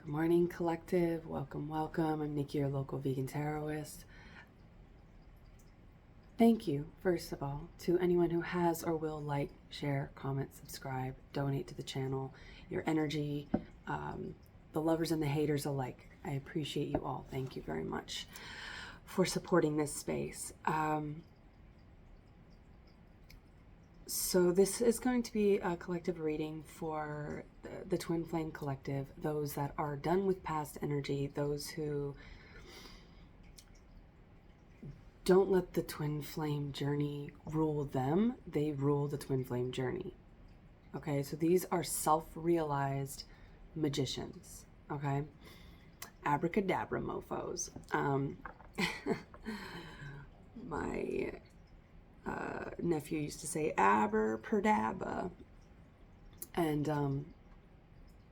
Good morning, collective. Welcome, welcome. I'm Nikki, your local vegan tarotist. Thank you, first of all, to anyone who has or will like, share, comment, subscribe, donate to the channel. Your energy, the lovers and the haters alike. I appreciate you all. Thank you very much for supporting this space. So this is going to be a collective reading for the Twinflame collective, those that are done with past energy, those who don't let the Twinflame journey rule them, they rule the Twinflame journey. Okay, so these are self-realized magicians, okay? Abracadabra mofos. My nephew used to say abracadabra, and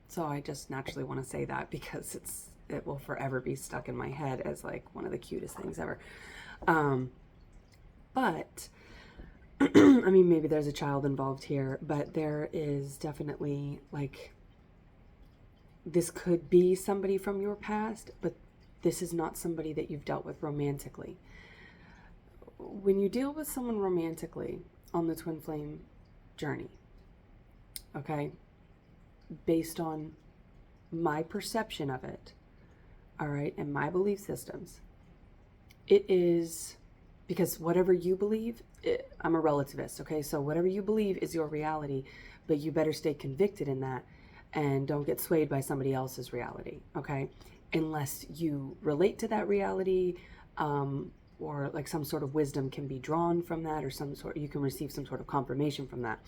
so I just naturally want to say that because it will forever be stuck in my head as like one of the cutest things ever. But I mean, maybe there's a child involved here, but there is definitely, like, this could be somebody from your past, but this is not somebody that you've dealt with romantically. When you deal with someone romantically on the Twinflame journey, okay, based on my perception of it, all right, and my belief systems, it is, because whatever you believe, I'm a relativist, okay, so whatever you believe is your reality, but you better stay convicted in that and don't get swayed by somebody else's reality, okay, unless you relate to that reality, or like some sort of wisdom can be drawn from that, or you can receive some sort of confirmation from that.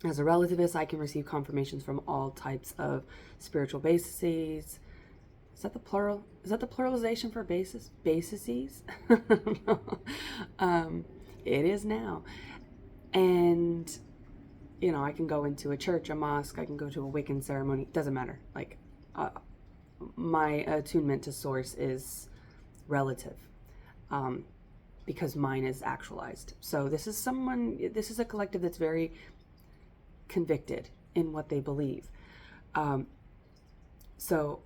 As a relativist, I can receive confirmations from all types of spiritual bases. Is that the plural? Is that the pluralization for bases? Bases? It is now. And, you know, I can go into a church, a mosque, I can go to a Wiccan ceremony. It doesn't matter. Like, my attunement to source is relative. Because mine is actualized. So this is a collective that's very convicted in what they believe. So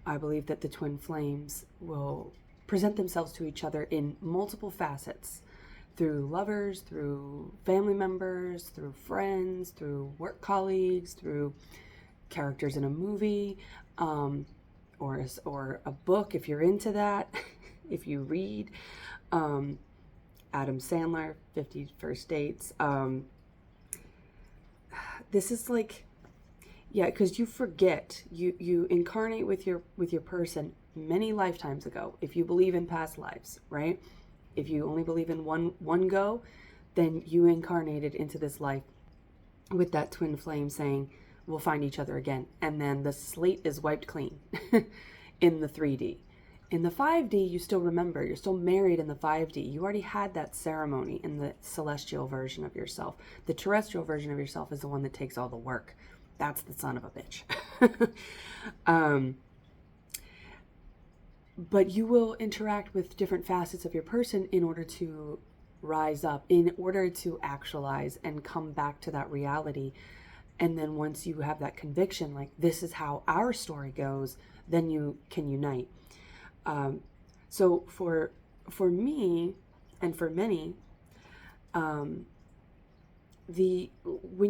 I believe that the twin flames will present themselves to each other in multiple facets, through lovers, through family members, through friends, through work colleagues, through characters in a movie, or a book if you're into that. If you read Adam Sandler, 50 First Dates, this is like, yeah, because you forget, you incarnate with your person many lifetimes ago. If you believe in past lives, right? If you only believe in one go, then you incarnated into this life with that twin flame saying, we'll find each other again. And then the slate is wiped clean in the 3D. In the 5D, you still remember. You're still married in the 5D. You already had that ceremony in the celestial version of yourself. The terrestrial version of yourself is the one that takes all the work. That's the son of a bitch. But you will interact with different facets of your person in order to rise up, in order to actualize and come back to that reality. And then once you have that conviction, like, this is how our story goes, then you can unite. So for me and for many, when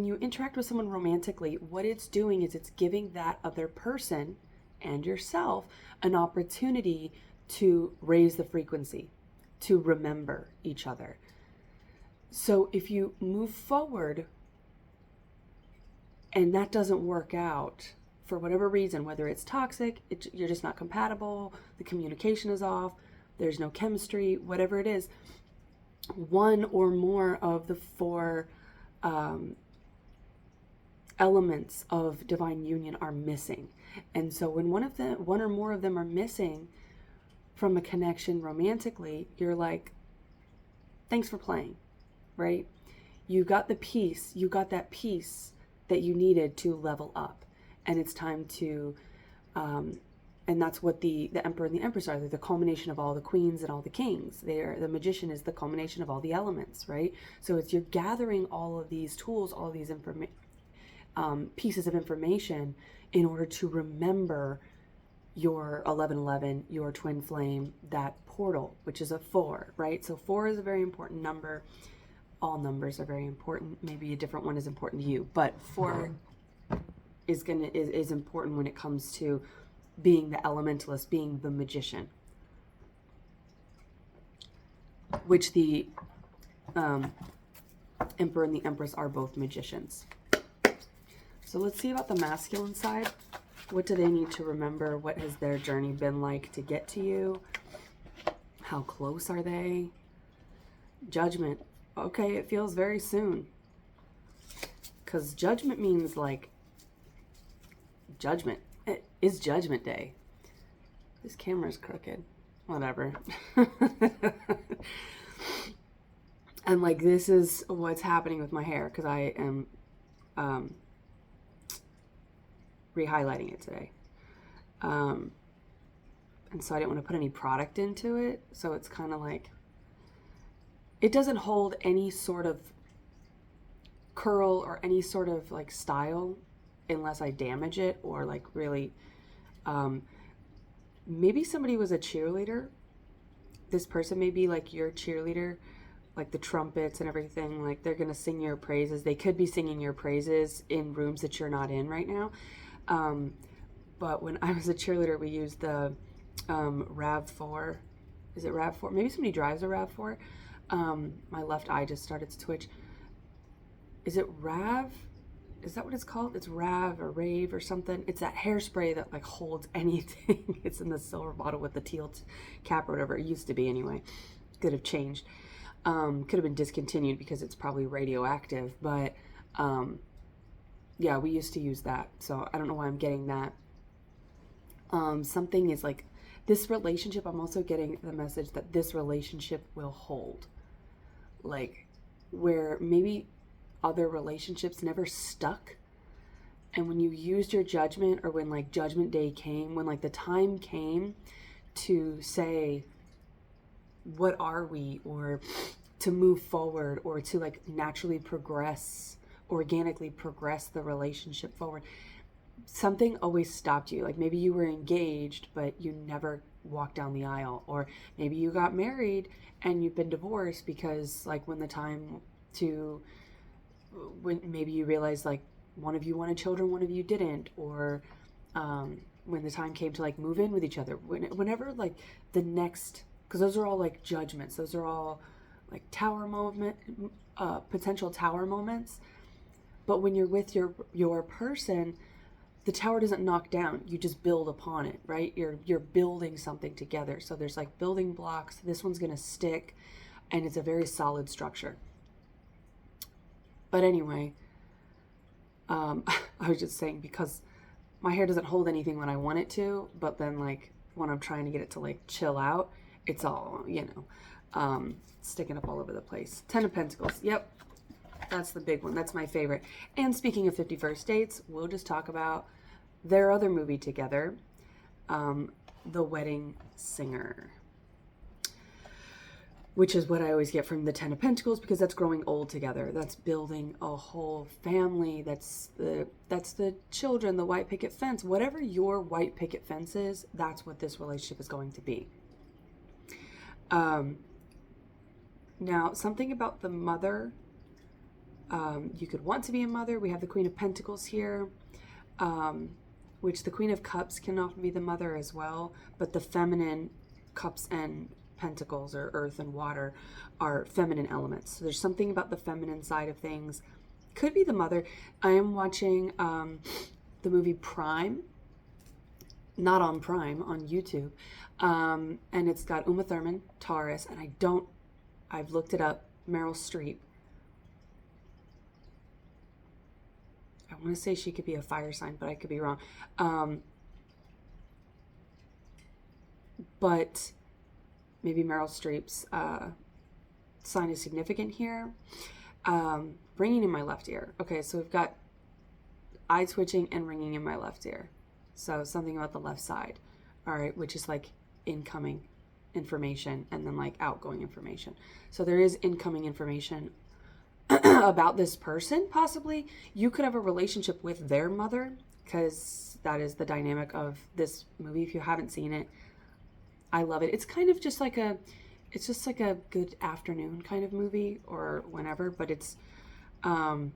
you interact with someone romantically, what it's doing is it's giving that other person and yourself an opportunity to raise the frequency, to remember each other. So if you move forward and that doesn't work out, for whatever reason, whether it's toxic, you're just not compatible, the communication is off, there's no chemistry, whatever it is, one or more of the four elements of divine union are missing. And so when one or more of them are missing from a connection romantically, you're like, thanks for playing, right? You got that piece that you needed to level up. And it's time to, and that's what the emperor and the empress are. They're the culmination of all the queens and all the kings. The magician is the culmination of all the elements, right? So it's, you're gathering all of these tools, all of these pieces of information in order to remember your 1111, your twin flame, that portal, which is a 4, right? So 4 is a very important number. All numbers are very important. Maybe a different one is important to you, but 4 is important when it comes to being the elementalist, being the magician, which the Emperor and the Empress are both magicians. So let's see about the masculine side. What do they need to remember? What has their journey been like to get to you? How close are they? Judgment. Okay, it feels very soon. Because judgment means like judgment. It is Judgment Day. This camera's crooked. Whatever. And like this is what's happening with my hair because I am re-highlighting it today. And so I didn't want to put any product into it. So it's kind of like, it doesn't hold any sort of curl or any sort of like style unless I damage it or like really, maybe somebody was a cheerleader. This person may be like your cheerleader, like the trumpets and everything, like they're going to sing your praises. They could be singing your praises in rooms that you're not in right now. But when I was a cheerleader, we used the RAV4. Is it RAV4? Maybe somebody drives a RAV4. My left eye just started to twitch. Is it RAV? Is that what it's called? It's RAV or rave or something. It's that hairspray that like holds anything. It's in the silver bottle with the teal cap or whatever. It used to be anyway. Could have changed. Could have been discontinued because it's probably radioactive. But yeah, we used to use that. So I don't know why I'm getting that. Something is like this relationship. I'm also getting the message that this relationship will hold. Like where maybe other relationships never stuck. And when you used your judgment, or when like Judgment Day came, when like the time came to say, what are we, or to move forward, or to like naturally progress, organically progress the relationship forward, something always stopped you. Like maybe you were engaged, but you never walked down the aisle, or maybe you got married and you've been divorced because like when the time to, when maybe you realized like one of you wanted children, one of you didn't, or when the time came to like move in with each other, whenever like the next, because those are all like judgments, those are all like tower moment, potential tower moments. But when you're with your person, the tower doesn't knock down, you just build upon it, right? You're building something together. So there's like building blocks. This one's gonna stick, and it's a very solid structure. But anyway, I was just saying, because my hair doesn't hold anything when I want it to, but then like when I'm trying to get it to like chill out, it's all, sticking up all over the place. 10 of Pentacles. Yep. That's the big one. That's my favorite. And speaking of 51st Dates, we'll just talk about their other movie together, The Wedding Singer, which is what I always get from the 10 of Pentacles, because that's growing old together. That's building a whole family. That's the children, the white picket fence. Whatever your white picket fence is, that's what this relationship is going to be. Now, something about the mother. You could want to be a mother. We have the Queen of Pentacles here, which the Queen of Cups can often be the mother as well, but the feminine cups and pentacles, or earth and water, are feminine elements. So there's something about the feminine side of things. Could be the mother. I am watching the movie Prime, not on Prime, on YouTube, and it's got Uma Thurman, Taurus, and I've looked it up, Meryl Streep. I want to say she could be a fire sign, but I could be wrong. But maybe Meryl Streep's sign is significant here. Ringing in my left ear. Okay, so we've got eye twitching and ringing in my left ear. So something about the left side. All right, which is like incoming information and then like outgoing information. So there is incoming information about this person. Possibly you could have a relationship with their mother, because that is the dynamic of this movie. If you haven't seen it, I love it. It's kind of just like it's just like a good afternoon kind of movie, or whenever, but it's, Uma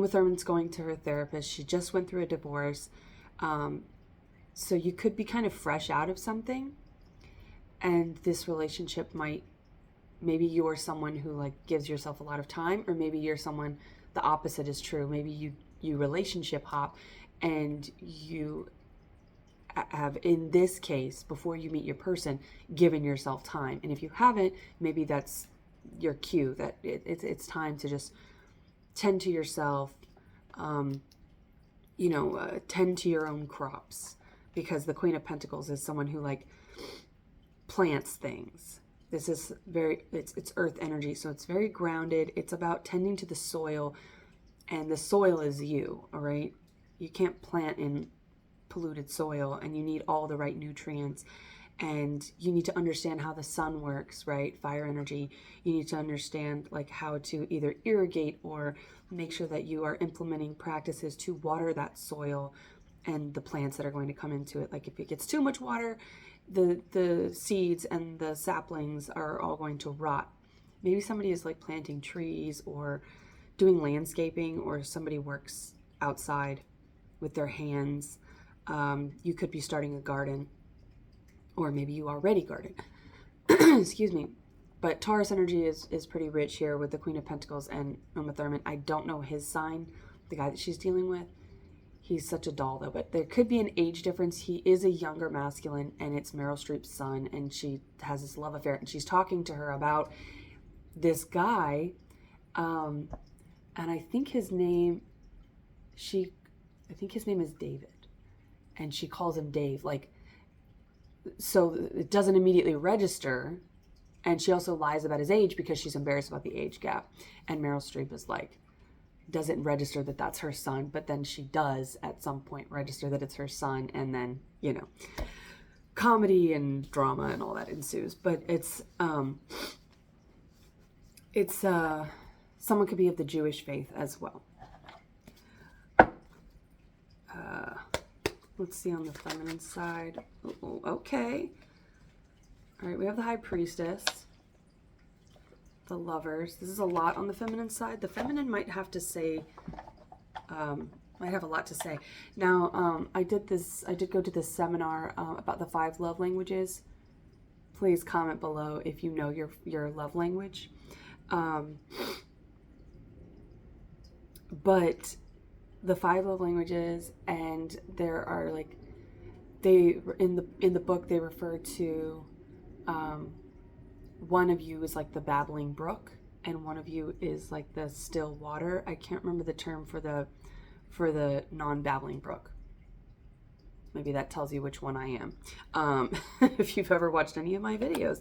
Thurman's going to her therapist. She just went through a divorce. So you could be kind of fresh out of something, and this relationship might, maybe you're someone who like gives yourself a lot of time, or maybe you're someone, the opposite is true. Maybe you relationship hop, and you have, in this case, before you meet your person, given yourself time. And if you haven't, maybe that's your cue that it's time to just tend to yourself, tend to your own crops, because the Queen of Pentacles is someone who like plants things. This is it's earth energy, so it's very grounded. It's about tending to the soil, and the soil is you, all right? You can't plant in polluted soil, and you need all the right nutrients, and you need to understand how the sun works, right? Fire energy. You need to understand like how to either irrigate or make sure that you are implementing practices to water that soil and the plants that are going to come into it. Like if it gets too much water, the seeds and the saplings are all going to rot. Maybe somebody is like planting trees or doing landscaping, or somebody works outside with their hands. You could be starting a garden, or maybe you already garden. Excuse me. But Taurus energy is pretty rich here with the Queen of Pentacles and Uma Thurman. I don't know his sign, the guy that she's dealing with. He's such a doll though, but there could be an age difference. He is a younger masculine, and it's Meryl Streep's son, and she has this love affair, and she's talking to her about this guy, and I think his name is David, and she calls him Dave, like, so it doesn't immediately register. And she also lies about his age because she's embarrassed about the age gap. And Meryl Streep is like, doesn't register that that's her son, but then she does at some point register that it's her son, and then, comedy and drama and all that ensues. But it's someone could be of the Jewish faith as well. Let's see on the feminine side. Oh, okay. All right, we have the High Priestess, the Lovers. This is a lot on the feminine side. The feminine might have to say, might have a lot to say. Now, I did go to this seminar about the 5 love languages. Please comment below if you know your love language. But the 5 love languages, and there are like, in the book they refer to, one of you is like the babbling brook, and one of you is like the still water. I can't remember the term for the non-babbling brook. Maybe that tells you which one I am. If you've ever watched any of my videos.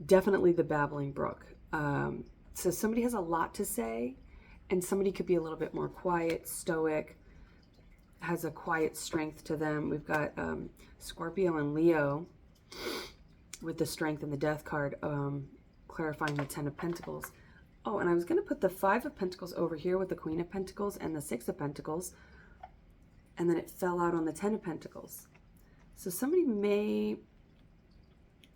Definitely the babbling brook. So somebody has a lot to say, and somebody could be a little bit more quiet, stoic, has a quiet strength to them. We've got Scorpio and Leo with the Strength and the Death card, clarifying the 10 of Pentacles. Oh, and I was going to put the 5 of Pentacles over here with the Queen of Pentacles and the 6 of Pentacles, and then it fell out on the 10 of Pentacles. So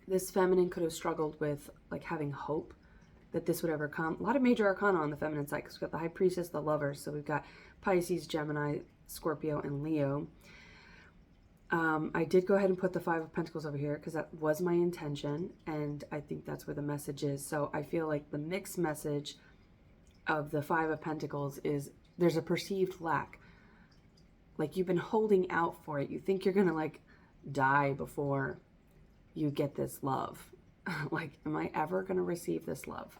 this feminine could have struggled with like having hope that this would ever come. A lot of major arcana on the feminine side, because we've got the High Priestess, the Lovers. So we've got Pisces, Gemini, Scorpio, and Leo. I did go ahead and put the 5 of Pentacles over here because that was my intention, and I think that's where the message is. So I feel like the mixed message of the 5 of Pentacles is there's a perceived lack. Like you've been holding out for it. You think you're going to like die before you get this love. Like, am I ever going to receive this love?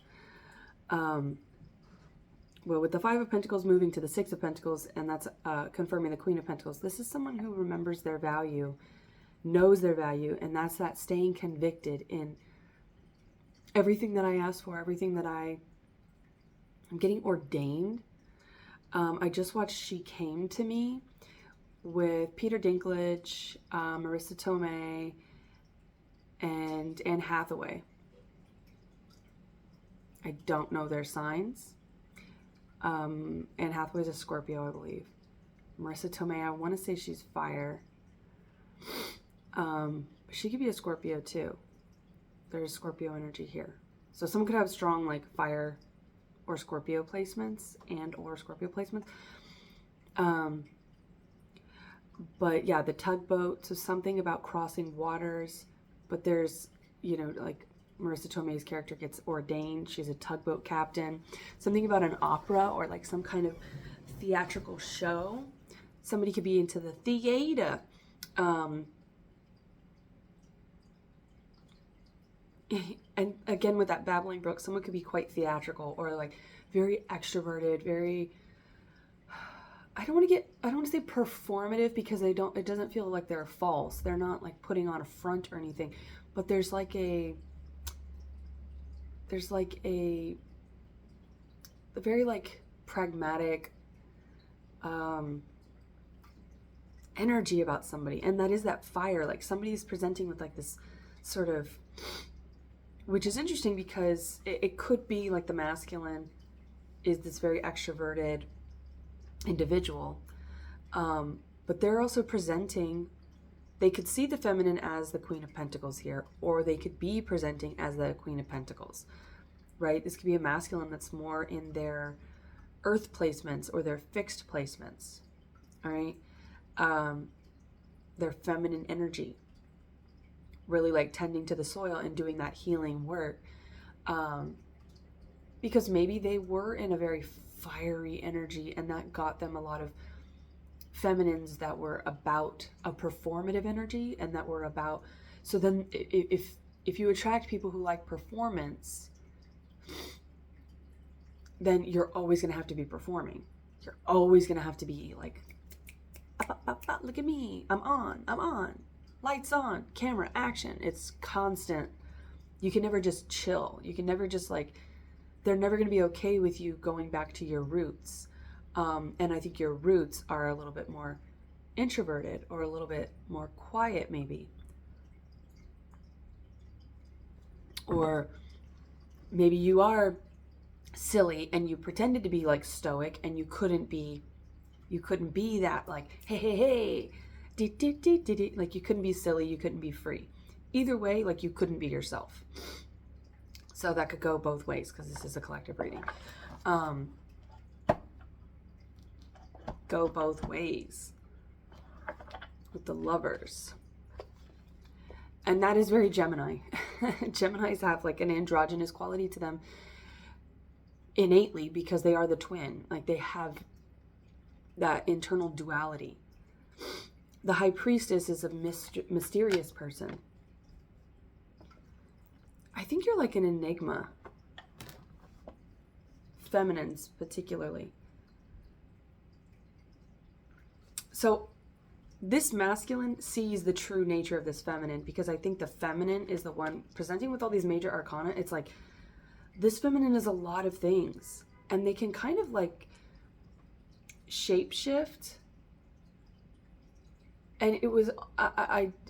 Well, with the 5 of Pentacles moving to the 6 of Pentacles, and that's confirming the Queen of Pentacles, this is someone who remembers their value, knows their value, and that's that staying convicted in everything that I asked for, everything that I'm getting ordained. I just watched She Came to Me with Peter Dinklage, Marissa Tomei, and Anne Hathaway. I don't know their signs. Anne Hathaway's a Scorpio, I believe. Marissa Tomei, I want to say she's fire. She could be a Scorpio too. There's Scorpio energy here. So someone could have strong like fire or Scorpio placements or Scorpio placements. But yeah, the tugboat, so something about crossing waters, but there's, you know, like Marissa Tomei's character gets ordained. She's a tugboat captain. Something about an opera or like some kind of theatrical show. Somebody could be into the theater. And again, with that babbling brook, someone could be quite theatrical or like very extroverted, very, I don't want to say performative because it doesn't feel like they're false. They're not like putting on a front or anything, but there's like a very like pragmatic energy about somebody. And that is that fire, like somebody's presenting with like this sort of, which is interesting because it could be like the masculine is this very extroverted individual, but they're also presenting, they could see the feminine as the Queen of Pentacles here, or they could be presenting as the Queen of Pentacles, right? This could be a masculine that's more in their earth placements or their fixed placements, all right? Their feminine energy, really like tending to the soil and doing that healing work, because maybe they were in a very fiery energy and that got them a lot of feminines that were about a performative energy and that were about, so then if you attract people who like performance, then you're always going to have to be performing. You're always going to have to be like, look at me, I'm on, lights on, camera, action. It's constant. You can never just chill. You can never just like, they're never going to be okay with you going back to your roots. And I think your roots are a little bit more introverted or a little bit more quiet maybe. Or maybe you are silly and you pretended to be like stoic and you couldn't be that like, hey, like you couldn't be silly, you couldn't be free. Either way, like you couldn't be yourself. So that could go both ways because this is a collective reading. Go both ways with the Lovers. And that is very Gemini. Geminis have like an androgynous quality to them innately because they are the twin. Like they have that internal duality. The High Priestess is a mysterious person. I think you're like an enigma. Feminines, particularly. So this masculine sees the true nature of this feminine because I think the feminine is the one presenting with all these major arcana. It's like, this feminine is a lot of things. And they can kind of like shapeshift. And it was,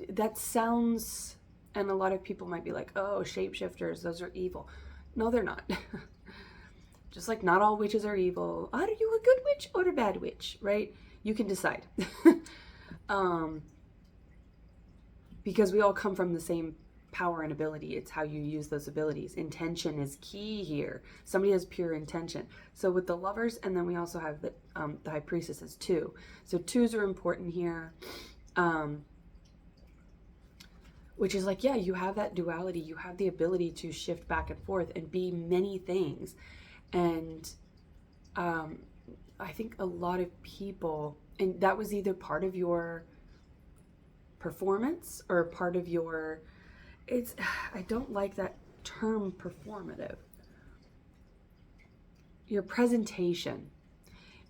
that sounds, and a lot of people might be like, oh, shapeshifters, those are evil. No, they're not. Just like not all witches are evil. Are you a good witch or a bad witch, right? You can decide. Because we all come from the same power and ability. It's how you use those abilities. Intention is key here. Somebody has pure intention. So with the Lovers, and then we also have the High Priestesses too. So twos are important here. Which is like, yeah, you have that duality. You have the ability to shift back and forth and be many things. And I think a lot of people, and that was either part of your performance or part of your, I don't like that term performative. Your presentation,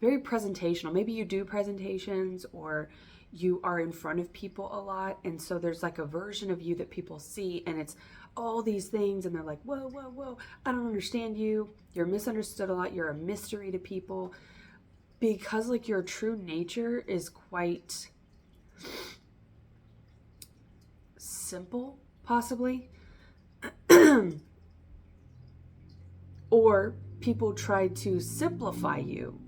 very presentational. Maybe you do presentations or you are in front of people a lot. And so there's like a version of you that people see and it's all these things and they're like, whoa, I don't understand you. You're misunderstood a lot. You're a mystery to people because like your true nature is quite simple, possibly. Or people try to simplify you.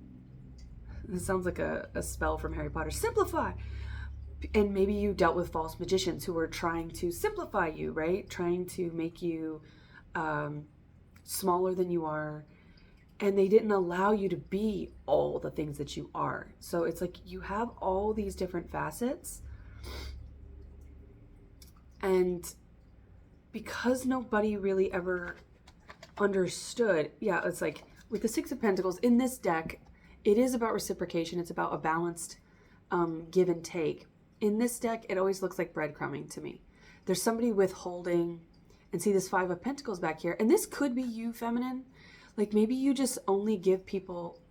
This sounds like a spell from Harry Potter. Simplify. And maybe you dealt with false magicians who were trying to simplify you, right? Trying to make you smaller than you are. And they didn't allow you to be all the things that you are. So it's like you have all these different facets. And because nobody really ever understood, yeah, it's like with the Six of Pentacles in this deck, it is about reciprocation. It's about a balanced give and take. In this deck, it always looks like breadcrumbing to me. There's somebody withholding, and see this Five of Pentacles back here. And this could be you, feminine. Like maybe you just only give people,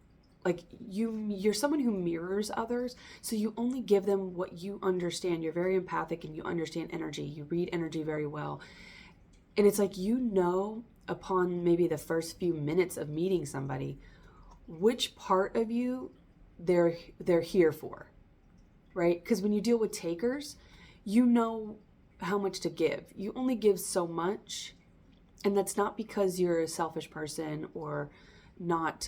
like you're someone who mirrors others. So you only give them what you understand. You're very empathic and you understand energy. You read energy very well. And it's like, you know, upon maybe the first few minutes of meeting somebody, which part of you they're here for, right? Because when you deal with takers, you know how much to give. You only give so much. And that's not because you're a selfish person or not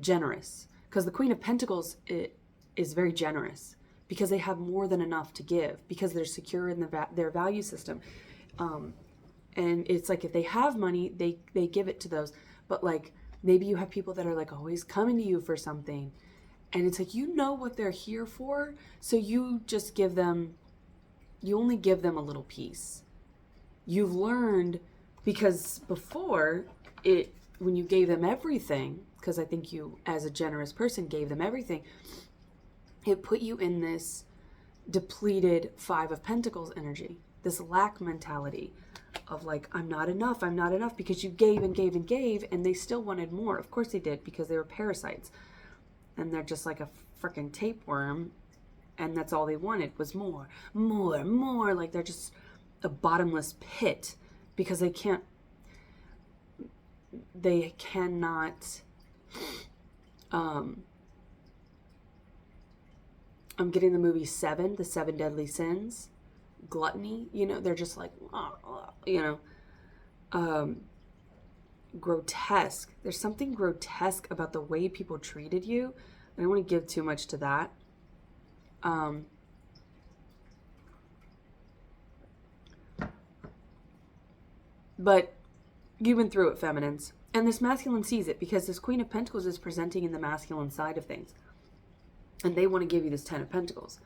generous. Because the Queen of Pentacles is very generous because they have more than enough to give, because they're secure in their value system. And it's like if they have money, they give it to those. But like maybe you have people that are like always coming to you for something. And it's like, you know what they're here for. So you just give them, you only give them a little piece. You've learned, because before when you gave them everything, because I think you as a generous person gave them everything, it put you in this depleted Five of Pentacles energy, this lack mentality of like, I'm not enough, because you gave and gave and gave, and they still wanted more. Of course they did, because they were parasites. And they're just like a freaking tapeworm, and that's all they wanted was more, more, more. Like they're just a bottomless pit, because they cannot, I'm getting the movie Seven, the Seven Deadly Sins, gluttony, you know, they're just like, you know, grotesque. There's something grotesque about the way people treated you. I don't want to give too much to that. But you've been through it, feminines. And this masculine sees it, because this Queen of Pentacles is presenting in the masculine side of things. And they want to give you this Ten of Pentacles.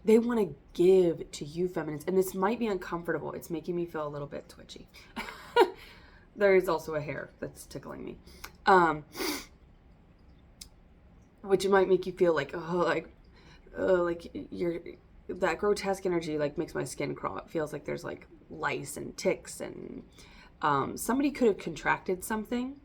They want to give to you, feminines. And this might be uncomfortable. It's making me feel a little bit twitchy. There is also a hair that's tickling me. Which might make you feel like, like you're, that grotesque energy like makes my skin crawl. It feels like there's like lice and ticks, and somebody could have contracted something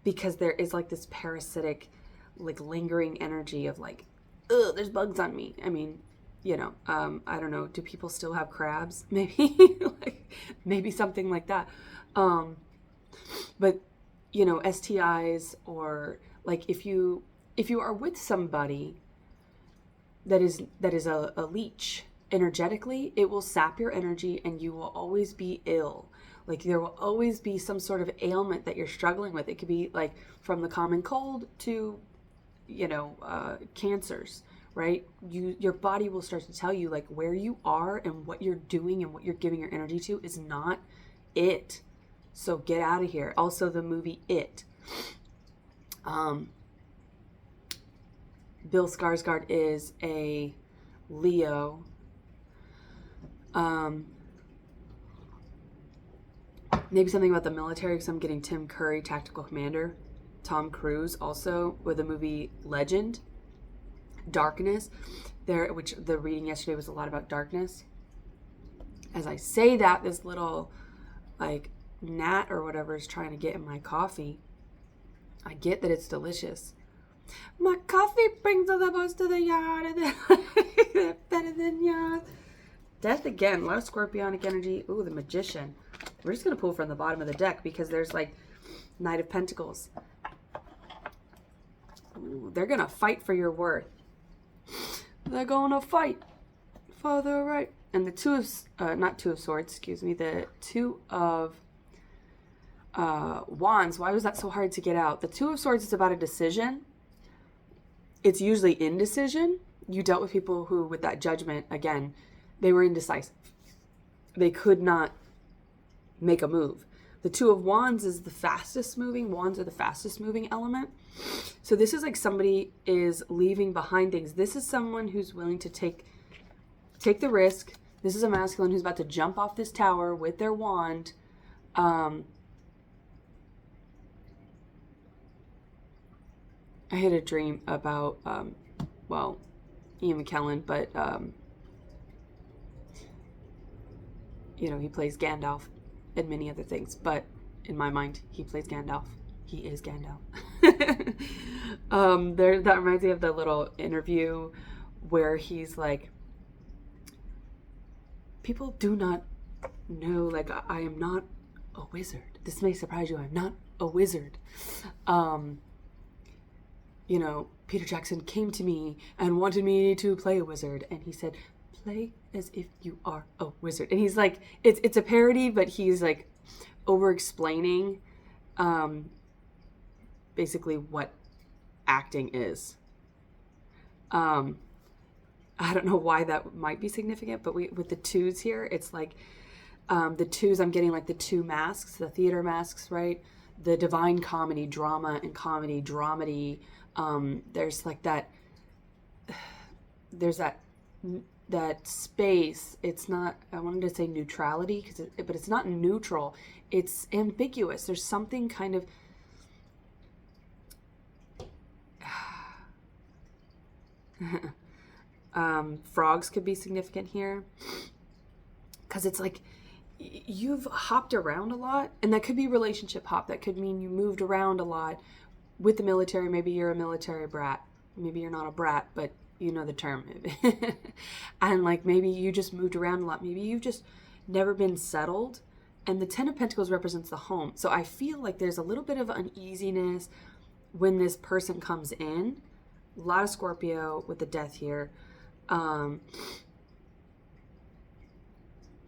because there is like this parasitic, like lingering energy of like, ugh, there's bugs on me. I mean, you know, I don't know. Do people still have crabs? Maybe, maybe something like that. But you know, STIs, or like if you are with somebody that is a leech energetically, it will sap your energy, and you will always be ill. Like there will always be some sort of ailment that you're struggling with. It could be like from the common cold to, you know, cancers. Right? Your body will start to tell you like where you are and what you're doing and what you're giving your energy to is not it. So get out of here. Also, the movie It. Bill Skarsgård is a Leo. Maybe something about the military, because I'm getting Tim Curry, Tactical Commander. Tom Cruise also with the movie Legend. Darkness there, which the reading yesterday was a lot about darkness. As I say that, this little like gnat or whatever is trying to get in my coffee. I get that it's delicious. My coffee brings all the boys to the yard, and better than yours. Death again, a lot of scorpionic energy. Ooh, the Magician. We're just gonna pull from the bottom of the deck, because there's like Knight of Pentacles. Ooh, they're gonna fight for your worth. They're gonna fight for the right. And the Two of, not Two of Swords, excuse me, the Two of Wands, why was that so hard to get out? The Two of Swords is about a decision. It's usually indecision. You dealt with people who, with that Judgment, again, they were indecisive. They could not make a move. The Two of Wands is the fastest moving. Wands are the fastest moving element. So this is like somebody is leaving behind things. This is someone who's willing to take the risk. This is a masculine who's about to jump off this tower with their wand. I had a dream about, well, Ian McKellen, but, you know, he plays Gandalf and many other things, but in my mind, he plays Gandalf. He is Gandalf. That reminds me of the little interview where he's like, people do not know, like, I am not a wizard. This may surprise you. I'm not a wizard. You know, Peter Jackson came to me and wanted me to play a wizard. And he said, play as if you are a wizard. And he's like, it's a parody, but he's like over-explaining basically what acting is. I don't know why that might be significant, but with the twos here, it's like the twos, I'm getting like the two masks, the theater masks, right? The divine comedy, drama and comedy, dramedy. There's like that, there's that space. It's not, I wanted to say neutrality, but it's not neutral. It's ambiguous. There's something kind of, frogs could be significant here, because it's like you've hopped around a lot, and that could be relationship hop. That could mean you moved around a lot with the military. Maybe you're a military brat. Maybe you're not a brat, but you know the term. And like maybe you just moved around a lot. Maybe you've just never been settled. And the Ten of Pentacles represents the home. So I feel like there's a little bit of uneasiness when this person comes in. A lot of Scorpio with the Death here.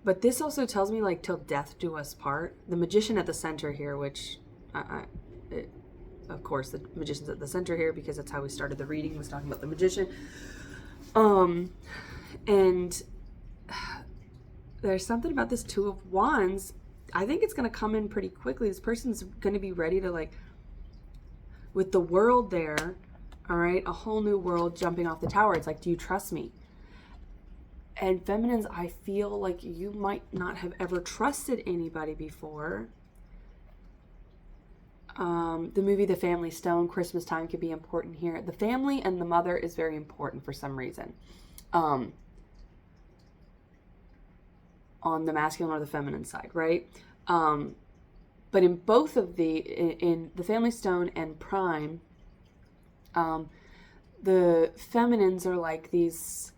But this also tells me like till death do us part. The Magician at the center here, which of course the Magician's at the center here because that's how we started the reading, was talking about the Magician. And there's something about this Two of Wands. I think it's going to come in pretty quickly. This person's going to be ready to, like, with the World there, all right, a whole new world jumping off the tower. It's like, do you trust me? And feminines, I feel like you might not have ever trusted anybody before. The movie The Family Stone, Christmas time could be important here. The family and the mother is very important for some reason. On the masculine or the feminine side, right? But in both of in the Family Stone and Prime, the feminines are like these,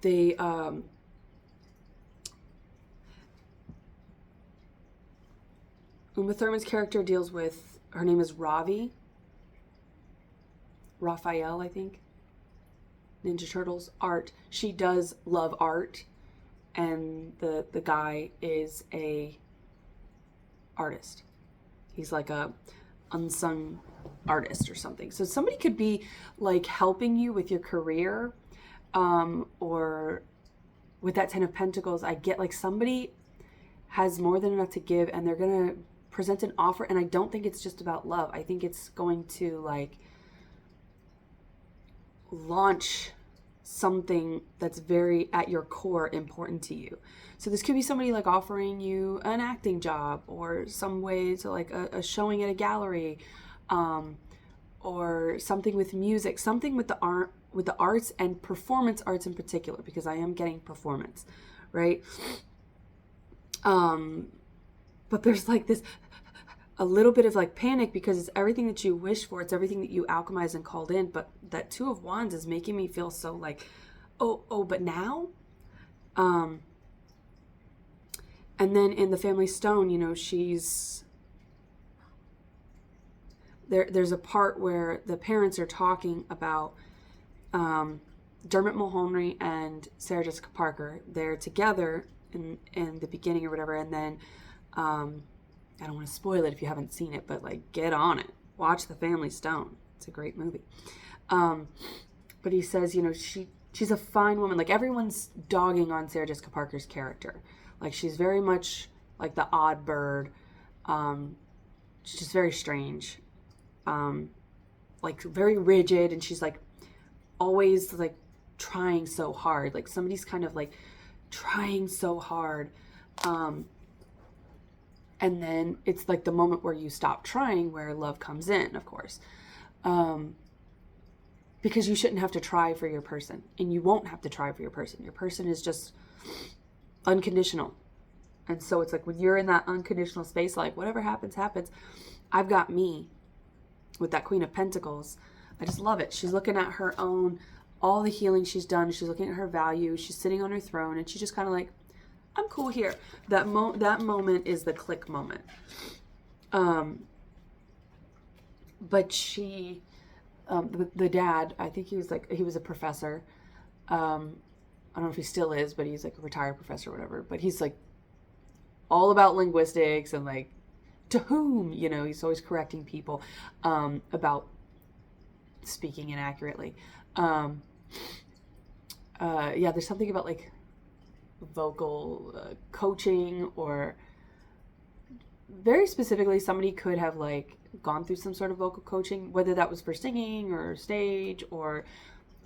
they, Uma Thurman's character deals with, her name is Ravi, Raphael, I think, Ninja Turtles, art. She does love art. And the guy is a artist. He's like a unsung artist or something. So somebody could be like helping you with your career, or with that Ten of Pentacles, I get like somebody has more than enough to give, and they're gonna present an offer. And I don't think it's just about love. I think it's going to like launch something that's very at your core important to you. So this could be somebody like offering you an acting job, or some way to like a showing at a gallery, or something with music, something with the art, with the arts and performance arts in particular, because I am getting performance, right? But there's like this a little bit of like panic, because it's everything that you wish for. It's everything that you alchemized and called in. But that Two of Wands is making me feel so like, oh, but now? And then in the Family Stone, you know, there's a part where the parents are talking about Dermot Mulroney and Sarah Jessica Parker. They're together in the beginning or whatever. And then I don't want to spoil it if you haven't seen it, but like, get on it. Watch The Family Stone. It's a great movie. But he says, you know, she's a fine woman. Like, everyone's dogging on Sarah Jessica Parker's character. Like, she's very much like the odd bird. She's just very strange. Like, very rigid, and she's like always like trying so hard. Like, somebody's kind of like trying so hard. And then it's like the moment where you stop trying where love comes in, of course. Because you shouldn't have to try for your person, and you won't have to try for your person. Your person is just unconditional. And so it's like when you're in that unconditional space, like whatever happens, happens. I've got me with that Queen of Pentacles. I just love it. She's looking at her own, all the healing she's done. She's looking at her value. She's sitting on her throne, and she's just kind of like, I'm cool here. That moment is the click moment. But she, the dad, I think he was a professor. I don't know if he still is, but he's like a retired professor or whatever. But he's like all about linguistics and like, to whom, you know, he's always correcting people about speaking inaccurately. Yeah, there's something about like vocal coaching, or very specifically somebody could have like gone through some sort of vocal coaching, whether that was for singing or stage, or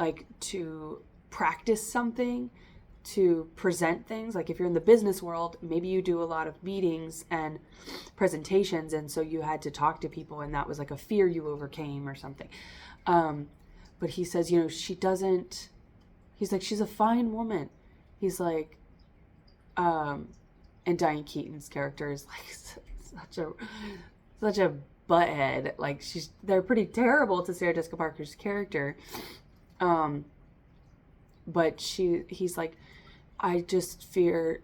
like to practice something, to present things. Like if you're in the business world, maybe you do a lot of meetings and presentations, and so you had to talk to people, and that was like a fear you overcame or something. But he says, you know, he's like, she's a fine woman. He's like, and Diane Keaton's character is like such a butthead. Like they're pretty terrible to Sarah Jessica Parker's character. But he's like, I just fear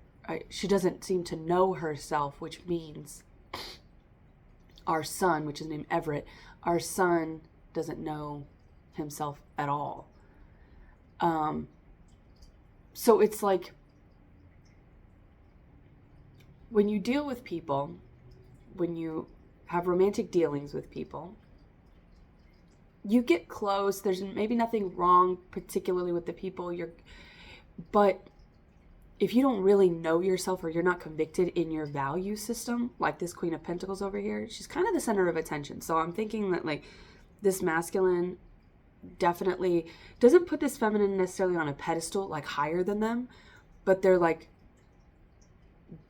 she doesn't seem to know herself, which means our son, which is named Everett, our son doesn't know himself at all. So it's like, when you deal with people, when you have romantic dealings with people, you get close. There's maybe nothing wrong particularly with the people but if you don't really know yourself, or you're not convicted in your value system, like this Queen of Pentacles over here, she's kind of the center of attention. So I'm thinking that like this masculine definitely doesn't put this feminine necessarily on a pedestal, like higher than them, but they're like,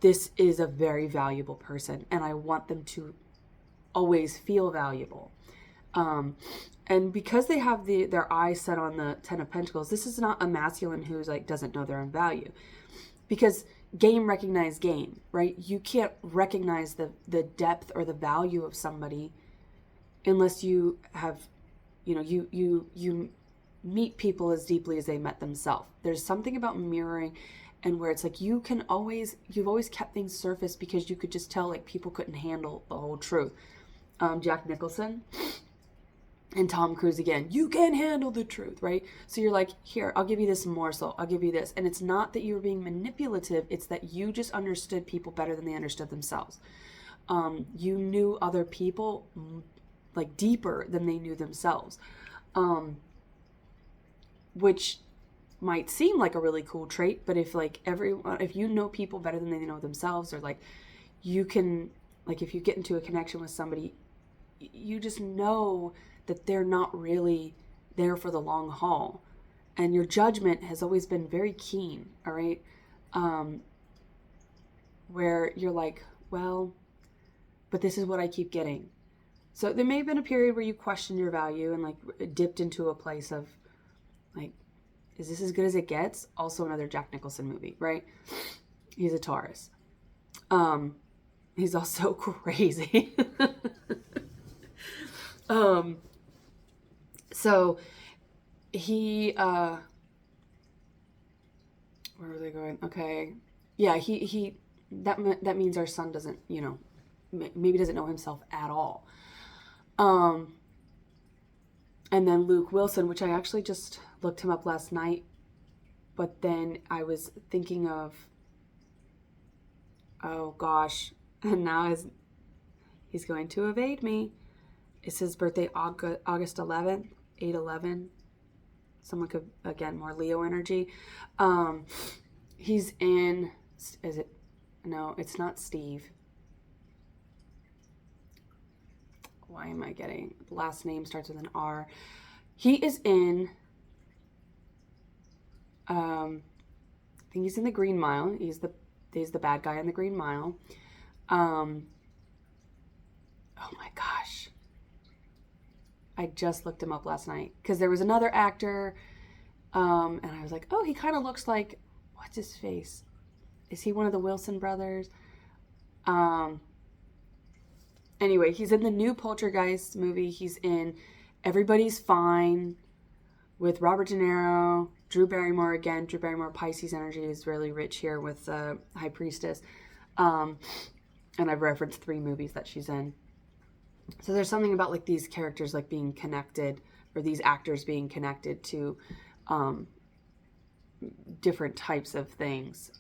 this is a very valuable person, and I want them to always feel valuable. And because they have their eyes set on the Ten of Pentacles, this is not a masculine who's like doesn't know their own value, because game recognized game, right? You can't recognize the depth or the value of somebody unless you have, you know, you meet people as deeply as they met themselves. There's something about mirroring, and where it's like you've always kept things surface because you could just tell like people couldn't handle the whole truth. Jack Nicholson and Tom Cruise again, you can't handle the truth, right? So you're like, here, I'll give you this morsel, I'll give you this. And it's not that you were being manipulative, it's that you just understood people better than they understood themselves. You knew other people like deeper than they knew themselves. Which might seem like a really cool trait, but if you know people better than they know themselves, or like you can, like if you get into a connection with somebody, you just know that they're not really there for the long haul, and your judgment has always been very keen. All right. Where you're like, well, but this is what I keep getting. So there may have been a period where you questioned your value and like dipped into a place of like, is this as good as it gets? Also another Jack Nicholson movie, right? He's a Taurus. He's also crazy. So he, where were they going? Okay. Yeah, that means our son doesn't, you know, maybe doesn't know himself at all. And then Luke Wilson, which I actually just looked him up last night, but then I was thinking of, oh gosh, and now He's going to evade me. It's his birthday, August 11th, 8/11. Someone could, again, more Leo energy. He's in, is it, no, it's not Steve. Why am I getting, last name starts with an R. He is in, I think he's in the Green Mile. He's the bad guy in the Green Mile. Oh my gosh. I just looked him up last night because there was another actor, and I was like, oh, he kind of looks like, what's his face? Is he one of the Wilson brothers? Anyway, he's in the new Poltergeist movie. He's in Everybody's Fine with Robert De Niro, Drew Barrymore again. Drew Barrymore, Pisces energy is really rich here with High Priestess. And I've referenced 3 movies that she's in. So there's something about like these characters like being connected, or these actors being connected to different types of things.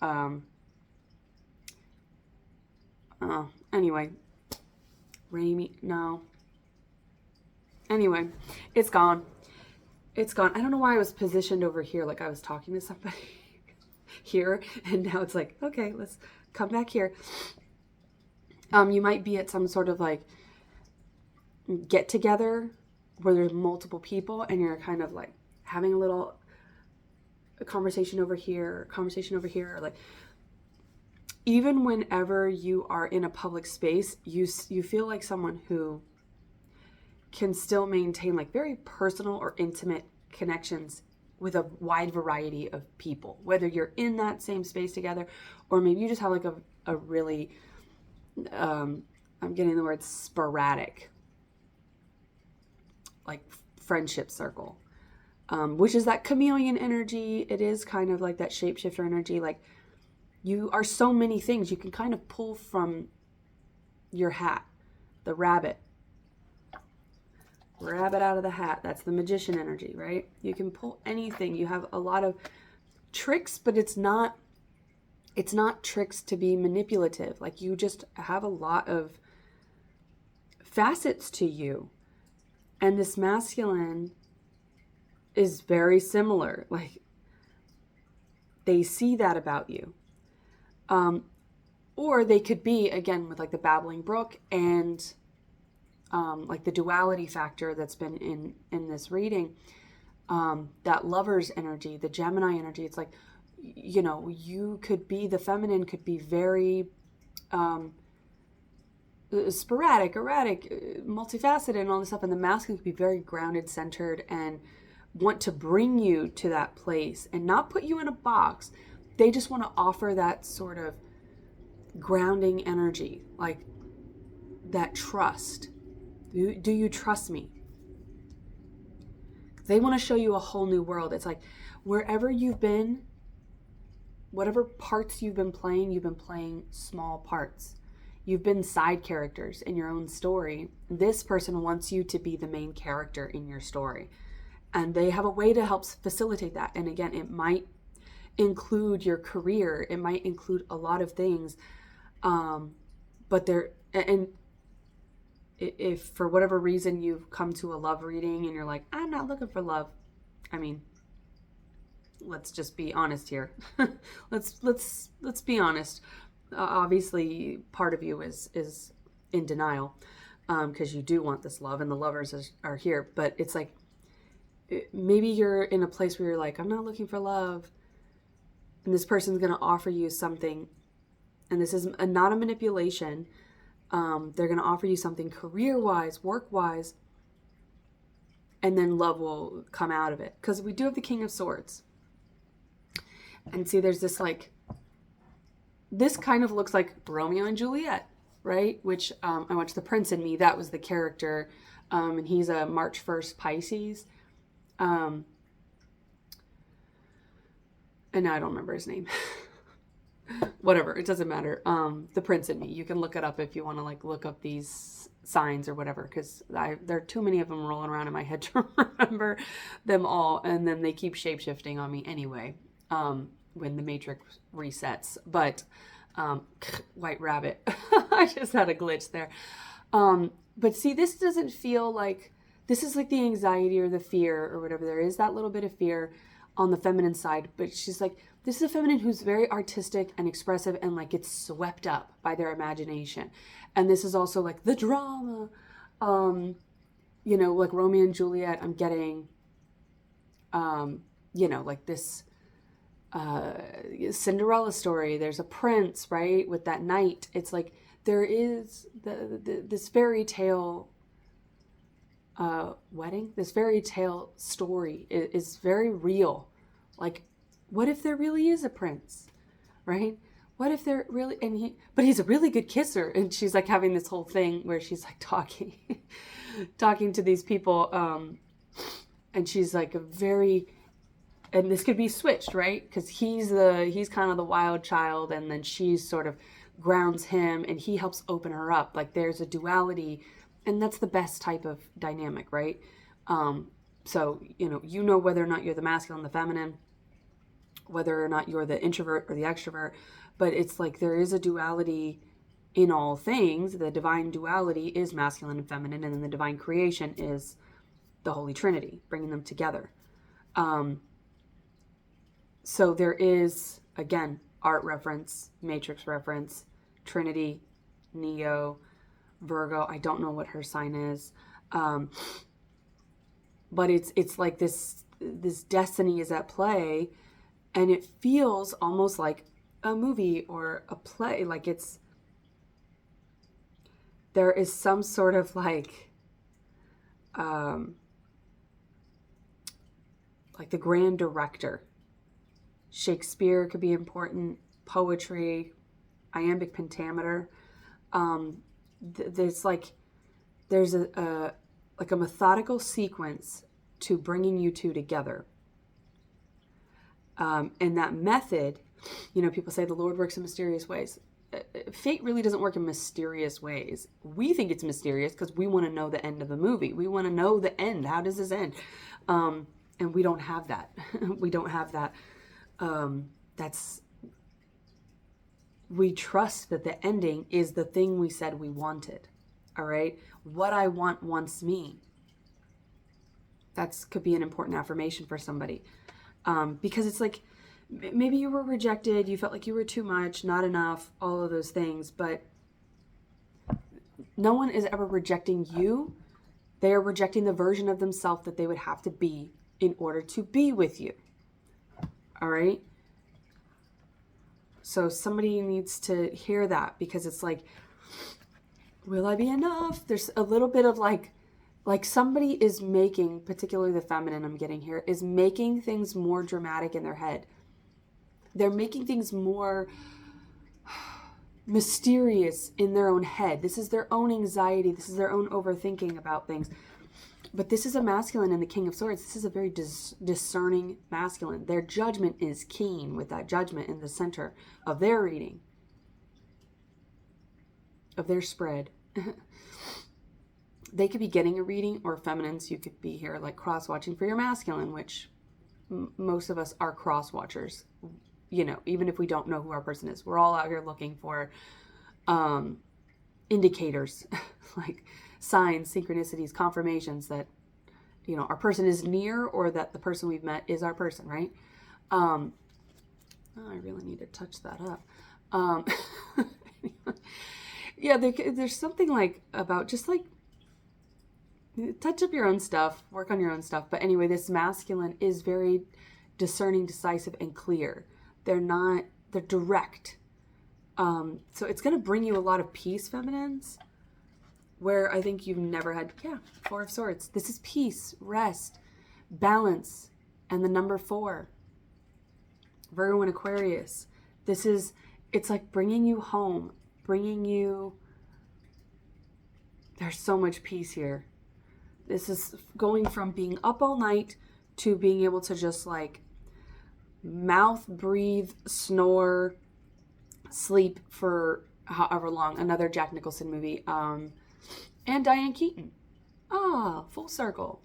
Anyway, Raimi, no. Anyway, it's gone. It's gone. I don't know why I was positioned over here like I was talking to somebody here, and now it's like, okay, let's come back here. You might be at some sort of like get together where there's multiple people, and you're kind of like having a conversation over here, or like, even whenever you are in a public space, you feel like someone who can still maintain like very personal or intimate connections with a wide variety of people, whether you're in that same space together, or maybe you just have like a really, I'm getting the word sporadic, like friendship circle, which is that chameleon energy. It is kind of like that shapeshifter energy. Like, you are so many things. You can kind of pull from your hat, the rabbit out of the hat. That's the magician energy, right? You can pull anything. You have a lot of tricks, but it's not tricks to be manipulative. Like, you just have a lot of facets to you. And this masculine is very similar. Like, they see that about you. Or they could be, again, with like the babbling brook and like the duality factor that's been in this reading, that lover's energy, the Gemini energy. It's like, you know, you could be, the feminine could be very sporadic, erratic, multifaceted, and all this stuff, and the masculine could be very grounded, centered, and want to bring you to that place and not put you in a box. They just want to offer that sort of grounding energy, like that trust. Do you trust me? They want to show you a whole new world. It's like, wherever you've been, whatever parts you've been playing small parts. You've been side characters in your own story. This person wants you to be the main character in your story. And they have a way to help facilitate that. And again, it might include your career. It might include a lot of things. But if for whatever reason you've come to a love reading and you're like, I'm not looking for love. I mean, let's just be honest here. let's be honest. Obviously, part of you is in denial, because you do want this love, and the lovers are here. But it's like, maybe you're in a place where you're like, I'm not looking for love, and this person's going to offer you something, and this is not a manipulation. They're going to offer you something career-wise, work-wise, and then love will come out of it. Because we do have the King of Swords. And see, there's this like, this kind of looks like Romeo and Juliet, right? Which I watched The Prince in Me. That was the character. And he's a March 1st Pisces. And now I don't remember his name. Whatever, it doesn't matter. The Prince in Me. You can look it up if you want to like look up these signs or whatever, because there are too many of them rolling around in my head to remember them all. And then they keep shape-shifting on me anyway. When the matrix resets. But White Rabbit, I just had a glitch there. But see, this doesn't feel like, this is like the anxiety or the fear or whatever. There is that little bit of fear on the feminine side, but she's like, this is a feminine who's very artistic and expressive and like gets swept up by their imagination. And this is also like the drama, like Romeo and Juliet. I'm getting, like this Cinderella story. There's a prince, right? With that knight. It's like there is this fairy tale wedding. This fairy tale story is very real. Like, what if there really is a prince, right? What if there really, but he's a really good kisser. And she's like having this whole thing where she's like talking to these people. And she's like and this could be switched, right? Because he's kind of the wild child, and then she's sort of grounds him, and he helps open her up. Like there's a duality, and that's the best type of dynamic, right? So whether or not you're the masculine, the feminine, whether or not you're the introvert or the extrovert, but it's like there is a duality in all things. The divine duality is masculine and feminine, and then the divine creation is the Holy Trinity, bringing them together. So there is, again, art reference, Matrix reference, Trinity, Neo, Virgo. I don't know what her sign is. But it's like this destiny is at play, and it feels almost like a movie or a play. Like there is some sort of like the grand director. Shakespeare could be important, poetry, iambic pentameter. There's a methodical sequence to bringing you two together. And that method, people say the Lord works in mysterious ways. Fate really doesn't work in mysterious ways. We think it's mysterious because we want to know the end of the movie. We want to know the end. How does this end? And we don't have that. We don't have that. We trust that the ending is the thing we said we wanted. All right. What I want wants me. That could be an important affirmation for somebody. Because it's like, maybe you were rejected. You felt like you were too much, not enough, all of those things, but no one is ever rejecting you. They are rejecting the version of themselves that they would have to be in order to be with you. All right. So somebody needs to hear that, because it's like, will I be enough? There's a little bit of like somebody is making, particularly the feminine I'm getting here, is making things more dramatic in their head. They're making things more mysterious in their own head. This is their own anxiety. This is their own overthinking about things. But this is a masculine in the King of Swords. This is a very discerning masculine. Their judgment is keen, with that judgment in the center of their reading, of their spread. They could be getting a reading, or feminines, you could be here like cross-watching for your masculine, which most of us are cross-watchers. Even if we don't know who our person is, we're all out here looking for indicators, like signs, synchronicities, confirmations that, our person is near, or that the person we've met is our person, right? I really need to touch that up. Yeah, there's something like about just like touch up your own stuff, work on your own stuff. But anyway, this masculine is very discerning, decisive, and clear. They're direct. So it's going to bring you a lot of peace, feminines, where I think you've never had. Yeah, Four of Swords. This is peace, rest, balance, and the number 4. Virgo and Aquarius. It's like bringing you home, there's so much peace here. This is going from being up all night to being able to just like mouth, breathe, snore, sleep for however long. Another Jack Nicholson movie. And Diane Keaton. Full circle.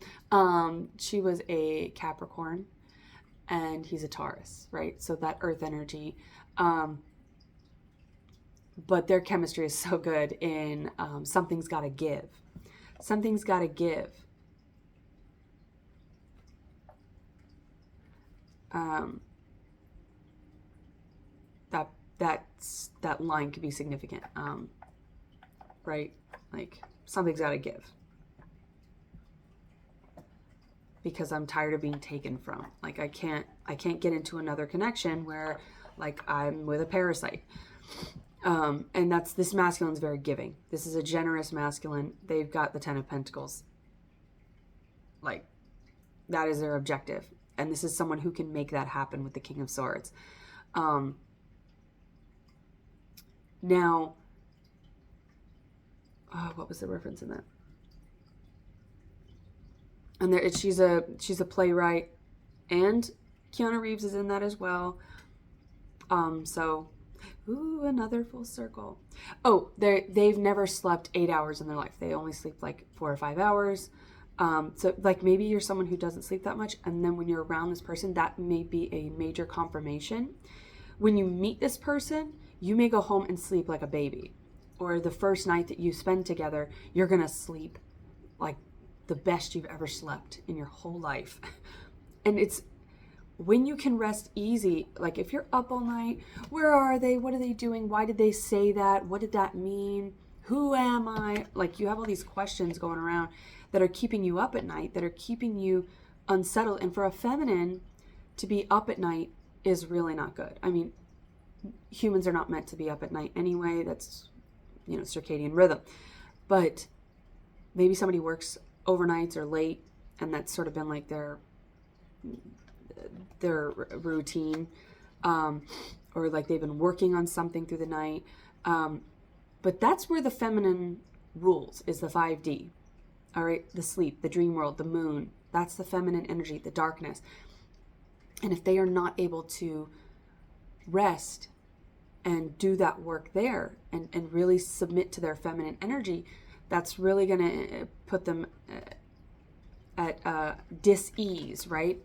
She was a Capricorn and he's a Taurus, right? So that earth energy. but their chemistry is so good in something's got to give. Something's got to give. That line could be significant, right? Like something's got to give, because I'm tired of being taken from. Like I can't get into another connection where like I'm with a parasite. And this masculine's very giving. This is a generous masculine. They've got the 10 of Pentacles. Like that is their objective. And this is someone who can make that happen with the King of Swords. Now, what was the reference in that? And she's a playwright, and Keanu Reeves is in that as well. So, another full circle. Oh, they've never slept 8 hours in their life. They only sleep like 4 or 5 hours. So like maybe you're someone who doesn't sleep that much, and then when you're around this person, that may be a major confirmation. When you meet this person, you may go home and sleep like a baby. Or the first night that you spend together, you're going to sleep like the best you've ever slept in your whole life. And it's when you can rest easy, like if you're up all night, where are they? What are they doing? Why did they say that? What did that mean? Who am I? Like you have all these questions going around that are keeping you up at night, that are keeping you unsettled. And for a feminine to be up at night is really not good. I mean, humans are not meant to be up at night anyway. That's, circadian rhythm. But maybe somebody works overnights or late, and that's sort of been like their routine, or like they've been working on something through the night. But that's where the feminine rules, is the 5D. All right, the sleep, the dream world, the moon. That's the feminine energy, the darkness. And if they are not able to rest and do that work there and really submit to their feminine energy, that's really going to put them at dis-ease, right?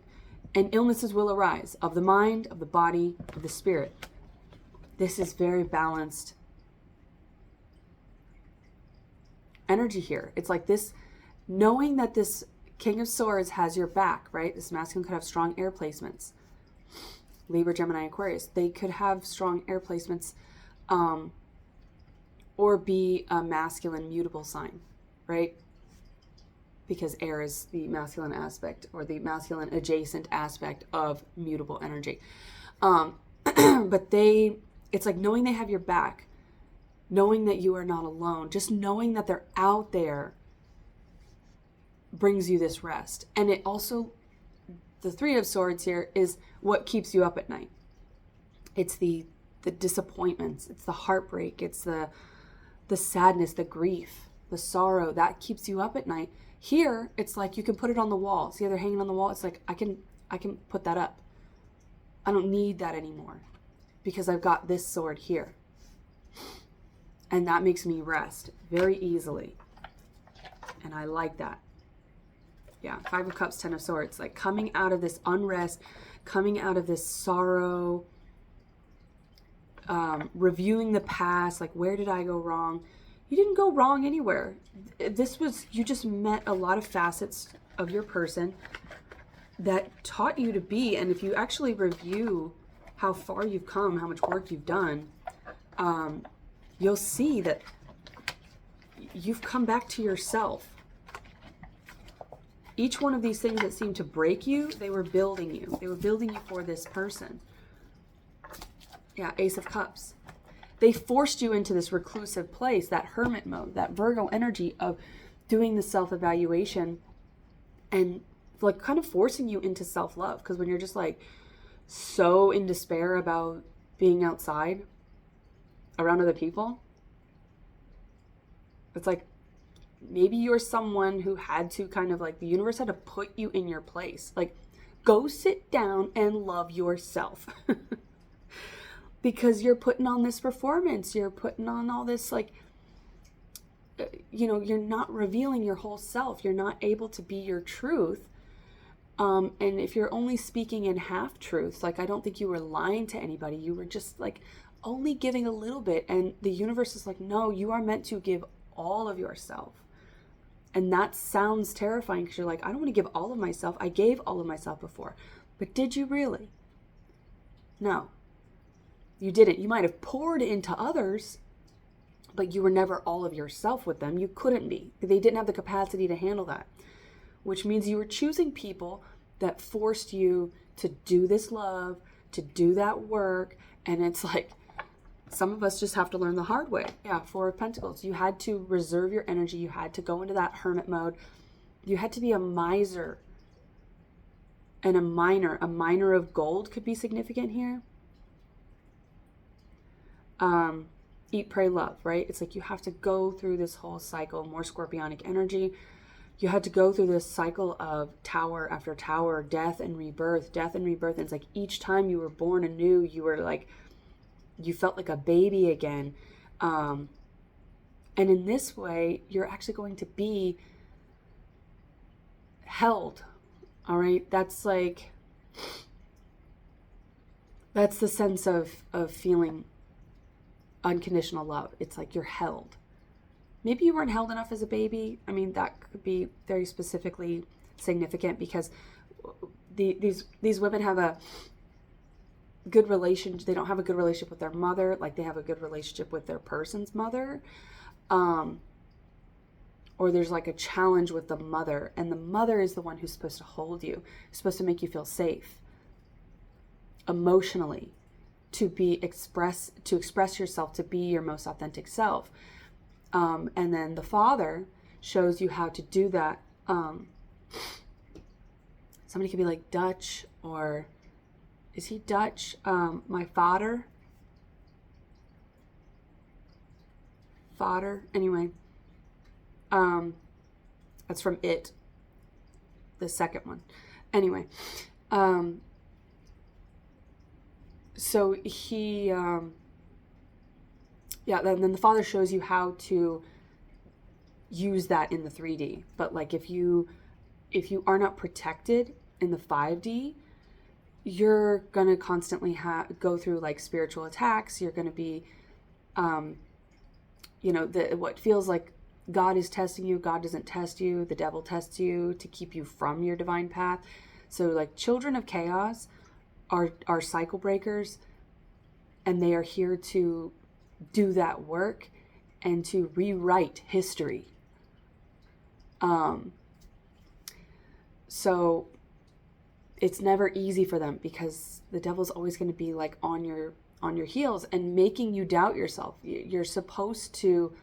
And illnesses will arise of the mind, of the body, of the spirit. This is very balanced energy here. It's like this, knowing that this King of Swords has your back, right? This masculine could have strong air placements. Libra, Gemini, Aquarius. They could have strong air placements, or be a masculine mutable sign, right? Because air is the masculine aspect, or the masculine adjacent aspect of mutable energy. But it's like knowing they have your back, knowing that you are not alone, just knowing that they're out there brings you this rest. And it also, the Three of Swords here is what keeps you up at night. It's the disappointments, it's the heartbreak, it's the sadness, the grief, the sorrow that keeps you up at night. Here, it's like you can put it on the wall. See how they're hanging on the wall? It's like I can put that up. I don't need that anymore because I've got this sword here. And that makes me rest very easily. And I like that. Yeah, Five of Cups, Ten of Swords. Like coming out of this unrest, coming out of this sorrow, reviewing the past, like where did I go wrong? You didn't go wrong anywhere. You just met a lot of facets of your person that taught you to be. And if you actually review how far you've come, how much work you've done, you'll see that you've come back to yourself. Each one of these things that seem to break you, they were building you. They were building you for this person. Yeah, Ace of Cups. They forced you into this reclusive place, that hermit mode, that Virgo energy of doing the self-evaluation and like kind of forcing you into self-love. Because when you're just like so in despair about being outside around other people, it's like maybe you're someone who had to kind of like, the universe had to put you in your place. Like, go sit down and love yourself. Because you're putting on this performance, you're putting on all this, like, you're not revealing your whole self. You're not able to be your truth. And if you're only speaking in half truths, like, I don't think you were lying to anybody. You were just like only giving a little bit. And the universe is like, no, you are meant to give all of yourself. And that sounds terrifying because you're like, I don't want to give all of myself. I gave all of myself before. But did you really? No, you didn't. You might have poured into others, but you were never all of yourself with them. You couldn't be. They didn't have the capacity to handle that, which means you were choosing people that forced you to do this love, to do that work. And it's like, some of us just have to learn the hard way. Yeah, Four of Pentacles. You had to reserve your energy. You had to go into that hermit mode. You had to be a miser and a miner. A miner of gold could be significant here. Eat, pray, love, right? It's like you have to go through this whole cycle, more scorpionic energy. You had to go through this cycle of tower after tower, death and rebirth, death and rebirth. And it's like each time you were born anew, you were like, you felt like a baby again. And in this way, you're actually going to be held. All right. That's like, that's the sense of feeling unconditional love. It's like you're held. Maybe you weren't held enough as a baby. I mean, that could be very specifically significant because these women have a good relationship. They don't have a good relationship with their mother, like they have a good relationship with their person's mother. Or there's like a challenge with the mother, and the mother is the one who's supposed to hold you, supposed to make you feel safe emotionally, to express yourself, to be your most authentic self. And then the father shows you how to do that. Somebody could be like Dutch, or is he Dutch? My father. Anyway, that's from It, the second one. Anyway, so he, then the father shows you how to use that in the 3D. But like if you are not protected in the 5D, you're going to constantly go through like spiritual attacks. You're going to be, what feels like God is testing you. God doesn't test you. The devil tests you to keep you from your divine path. So like children of chaos are cycle breakers, and they are here to do that work and to rewrite history. So it's never easy for them because the devil's always going to be like on your heels and making you doubt yourself. You're supposed to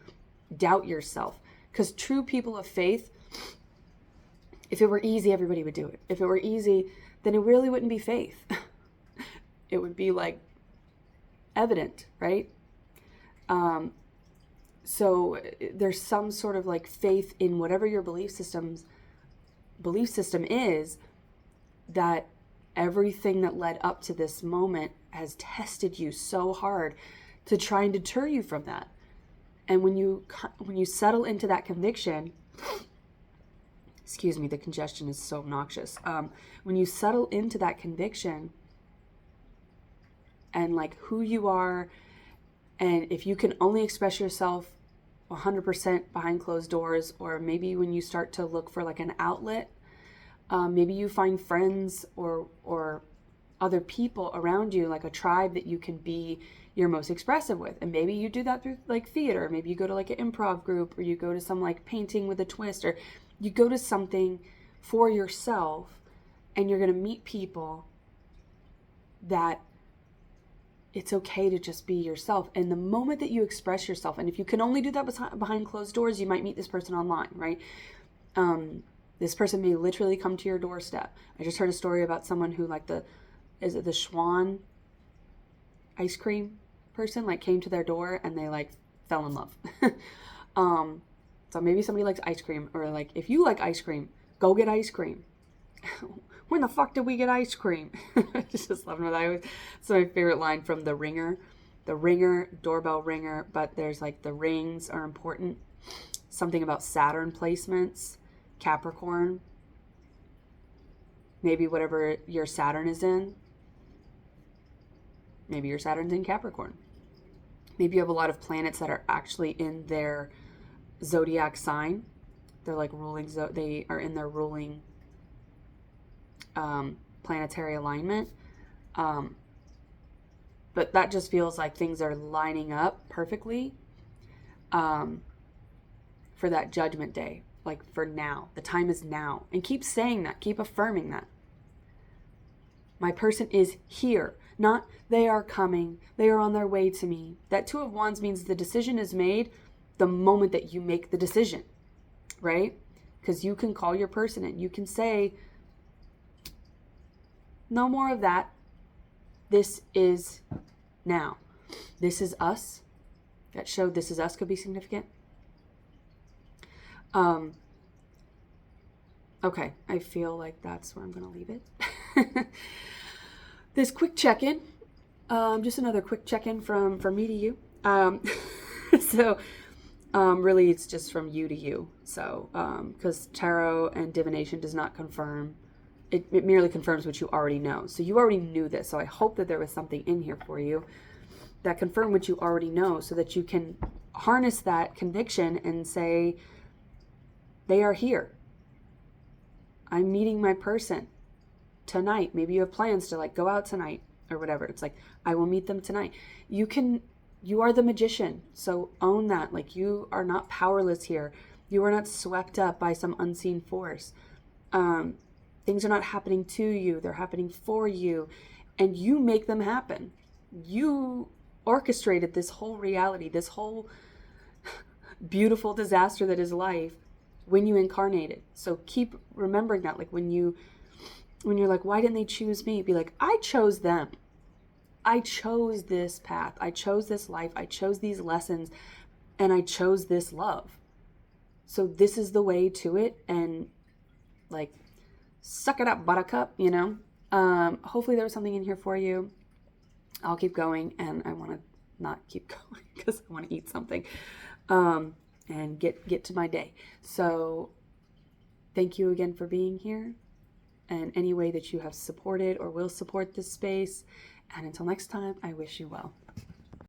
doubt yourself, because true people of faith, if it were easy, everybody would do it. If it were easy, then it really wouldn't be faith. It would be like evident, right? So there's some sort of like faith in whatever your belief system is, that everything that led up to this moment has tested you so hard to try and deter you from that. And when you settle into that conviction, excuse me, the congestion is so obnoxious. When you settle into that conviction and like who you are, and if you can only express yourself 100% behind closed doors, or maybe when you start to look for like an outlet, maybe you find friends or other people around you, like a tribe that you can be your most expressive with. And maybe you do that through like theater. Maybe you go to like an improv group, or you go to some like painting with a twist, or you go to something for yourself, and you're going to meet people that it's okay to just be yourself. And the moment that you express yourself, and if you can only do that behind closed doors, you might meet this person online, right? This person may literally come to your doorstep. I just heard a story about someone who like the Schwan ice cream person, like came to their door and they like fell in love. So maybe somebody likes ice cream, or like if you like ice cream, go get ice cream. When the fuck did we get ice cream? I just love that. It's my favorite line from The Ringer. The Ringer, doorbell ringer, but there's like the rings are important. Something about Saturn placements, Capricorn. Maybe whatever your Saturn is in. Maybe your Saturn's in Capricorn. Maybe you have a lot of planets that are actually in their zodiac sign. They're like ruling, they are in their ruling planetary alignment. But that just feels like things are lining up perfectly for that judgment day. Like for now. The time is now. And keep saying that. Keep affirming that. My person is here. Not they are coming. They are on their way to me. That Two of Wands means the decision is made the moment that you make the decision. Right? Because you can call your person in. You can say, no more of that. This is now. This is us. That showed this is us could be significant. Okay, I feel like that's where I'm going to leave it. This quick check-in, just another quick check-in from me to you. So really it's just from you to you. So because tarot and divination does not confirm. It merely confirms what you already know. So you already knew this. So I hope that there was something in here for you that confirmed what you already know so that you can harness that conviction and say, they are here. I'm meeting my person tonight. Maybe you have plans to like go out tonight or whatever. It's like, I will meet them tonight. You are the magician. So own that. Like you are not powerless here. You are not swept up by some unseen force. Things are not happening to you. They're happening for you. And you make them happen. You orchestrated this whole reality, this whole beautiful disaster that is life when you incarnated. So keep remembering that. Like when you're like, why didn't they choose me? Be like, I chose them. I chose this path. I chose this life. I chose these lessons. And I chose this love. So this is the way to it. And like, suck it up, buttercup, you know? Hopefully there was something in here for you. I'll keep going, and I want to not keep going because I want to eat something and get to my day. So thank you again for being here, and any way that you have supported or will support this space. And until next time, I wish you well.